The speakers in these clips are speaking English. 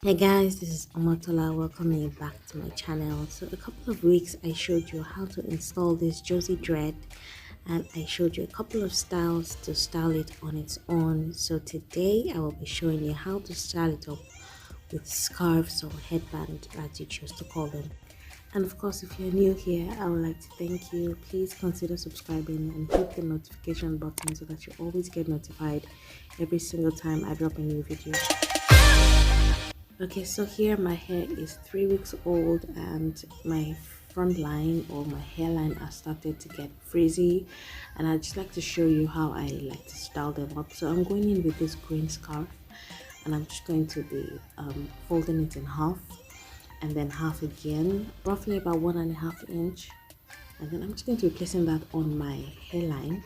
Hey guys, this is Omatola. Welcome you back to my channel. So a couple of weeks I showed you how to install this Josie dread, and I showed you a couple of styles to style it on its own. So today I will be showing you how to style it up with scarves or headband as you choose to call them. And of course, if you're new here, I would like to thank you. Please consider subscribing and hit the notification button so that you always get notified every single time I drop a new video. Okay, so here my hair is 3 weeks old and my front line or my hairline has started to get frizzy, and I'd just like to show you how I like to style them up. So I'm going in with this green scarf and I'm just going to be folding it in half and then half again, roughly about 1.5 inch, and then I'm just going to be placing that on my hairline,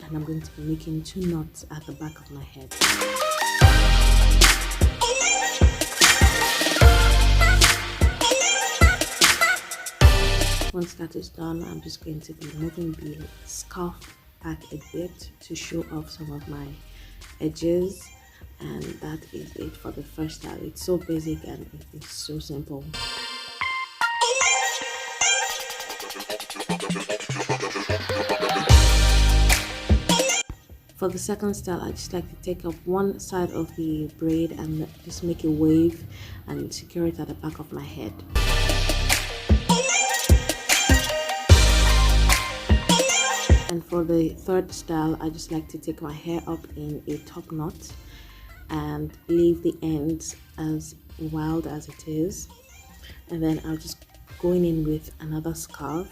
and I'm going to be making 2 knots at the back of my head. Once that is done, I'm just going to be moving the scarf back a bit to show off some of my edges, and that is it for the first style. It's so basic and it's so simple. For the second style, I just like to take up one side of the braid and just make a wave and secure it at the back of my head. And for the third style, I just like to take my hair up in a top knot and leave the ends as wild as it is. And then I'm just going in with another scarf.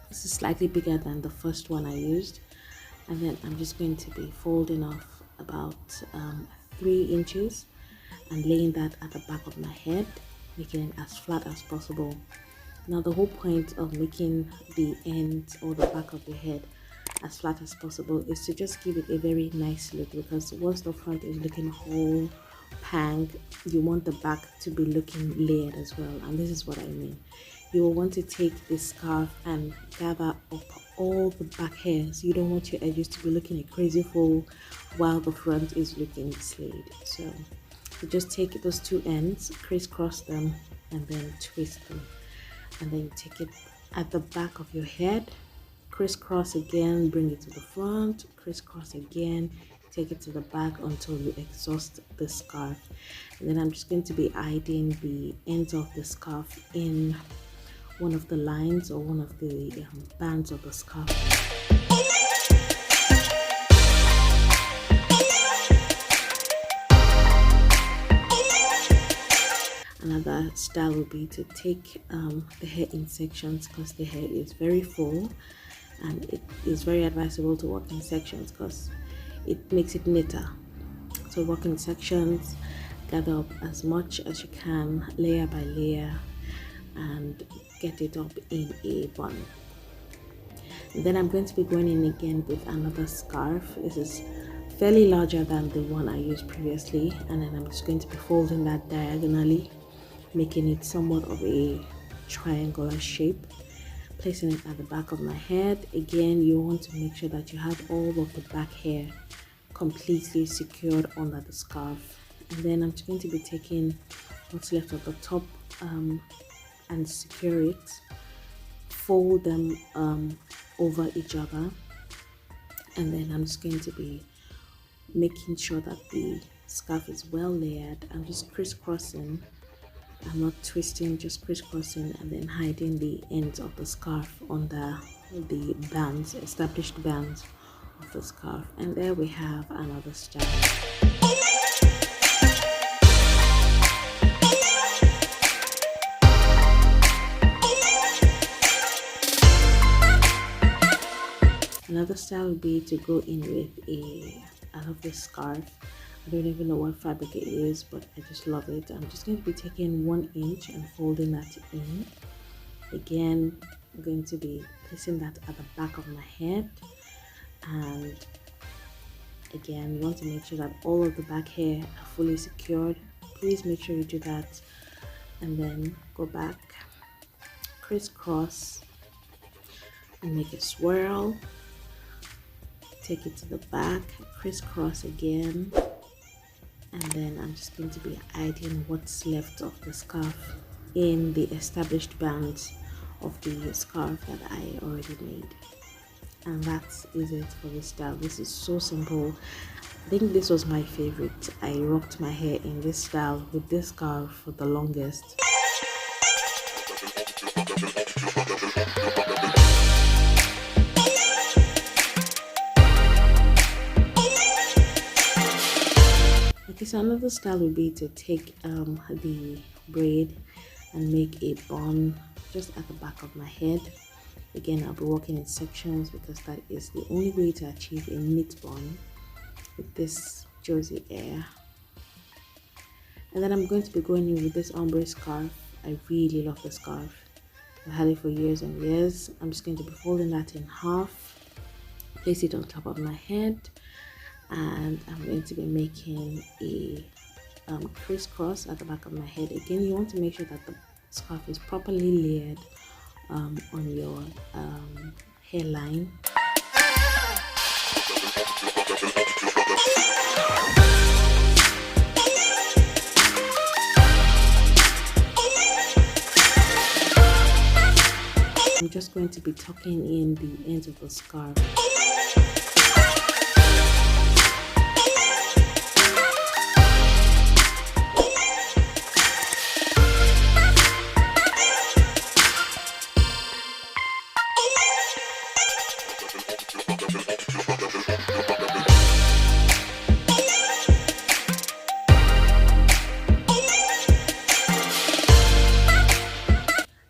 This is slightly bigger than the first one I used. And then I'm just going to be folding off about 3 inches and laying that at the back of my head, making it as flat as possible. Now the whole point of making the ends or the back of your head as flat as possible is to just give it a very nice look, because once the front is looking whole pang, you want the back to be looking layered as well, and this is what I mean. You will want to take this scarf and gather up all the back hairs. You don't want your edges to be looking a crazy full while the front is looking slayed. So you just take those 2 ends, crisscross them, and then twist them. And then you take it at the back of your head, crisscross again, bring it to the front, crisscross again, take it to the back until you exhaust the scarf. And then I'm just going to be hiding the ends of the scarf in one of the lines or one of the bands of the scarf. Another style would be to take the hair in sections, because the hair is very full and it is very advisable to work in sections because it makes it neater. So work in sections, gather up as much as you can, layer by layer, and get it up in a bun. And then I'm going to be going in again with another scarf. This is fairly larger than the one I used previously, and then I'm just going to be folding that diagonally, making it somewhat of a triangular shape, placing it at the back of my head. Again, you want to make sure that you have all of the back hair completely secured under the scarf. And then I'm just going to be taking what's left of the top and secure it, fold them over each other, and then I'm just going to be making sure that the scarf is well layered. I'm just crisscrossing, I'm not twisting, just crisscrossing, and then hiding the ends of the scarf under the bands, established bands of the scarf. And there we have another style. Another style would be to go in with I love this scarf. I don't even know what fabric it is, but I just love it. I'm just going to be taking 1 inch and folding that in. Again, I'm going to be placing that at the back of my head, and again, you want to make sure that all of the back hair are fully secured. Please make sure you do that, and then go back, crisscross, and make a swirl. Take it to the back, crisscross again, and then I'm just going to be hiding what's left of the scarf in the established bands of the scarf that I already made. And that is it for this style. This is so simple. I think this was my favorite. I rocked my hair in this style with this scarf for the longest. Okay, so another style would be to take the braid and make a bun just at the back of my head. Again, I'll be working in sections because that is the only way to achieve a neat bun with this Josie hair. And then I'm going to be going in with this ombre scarf. I really love the scarf. I've had it for years and years. I'm just going to be folding that in half, place it on top of my head, and I'm going to be making a crisscross at the back of my head. Again, you want to make sure that the scarf is properly layered on your hairline. I'm just going to be tucking in the ends of the scarf.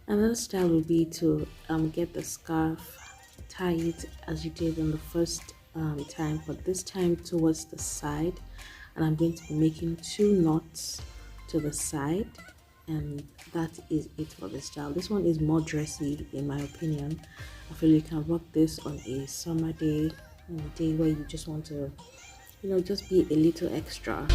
Another style would be to get the scarf tied as you did on the first time, but this time towards the side, and I'm going to be making 2 knots to the side, and that is it for this style. This one is more dressy in my opinion. I feel you can rock this on a summer day, on a day where you just want to, you know, just be a little extra.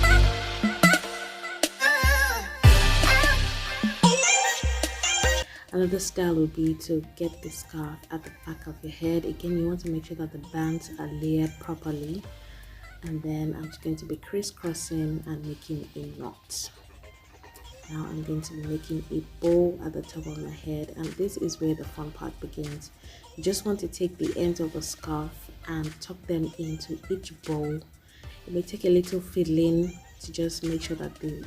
Another style would be to get the scarf at the back of your head. Again, you want to make sure that the bands are layered properly. And then I'm just going to be crisscrossing and making a knot. Now I'm going to be making a bow at the top of my head, and this is where the fun part begins. You just want to take the ends of the scarf and tuck them into each bow. It may take a little fiddling to just make sure that the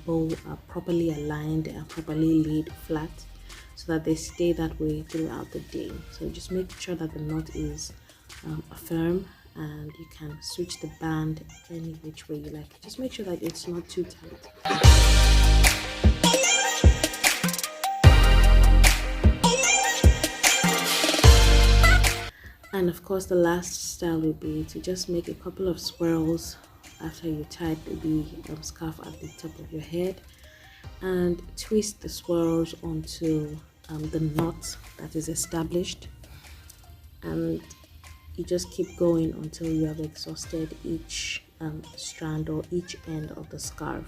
bow are properly aligned and properly laid flat, so that they stay that way throughout the day. So just make sure that the knot is firm, and you can switch the band any which way you like. Just make sure that it's not too tight. And of course, the last style would be to just make a couple of swirls after you tied the scarf at the top of your head, and twist the swirls onto the knot that is established, and you just keep going until you have exhausted each strand or each end of the scarf.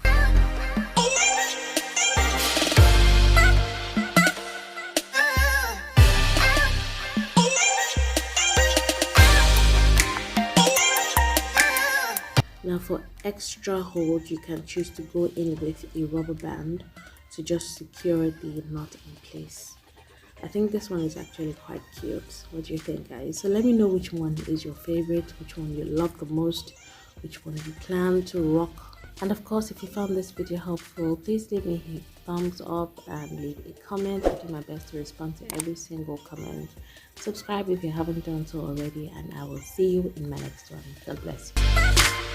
Now for extra hold, you can choose to go in with a rubber band to just secure the knot in place. I think this one is actually quite cute. What do you think, guys? So let me know which one is your favorite, which one you love the most, which one you plan to rock. And of course, if you found this video helpful, please leave me a thumbs up and leave a comment. I'll do my best to respond to every single comment. Subscribe if you haven't done so already, and I will see you in my next one. God bless you.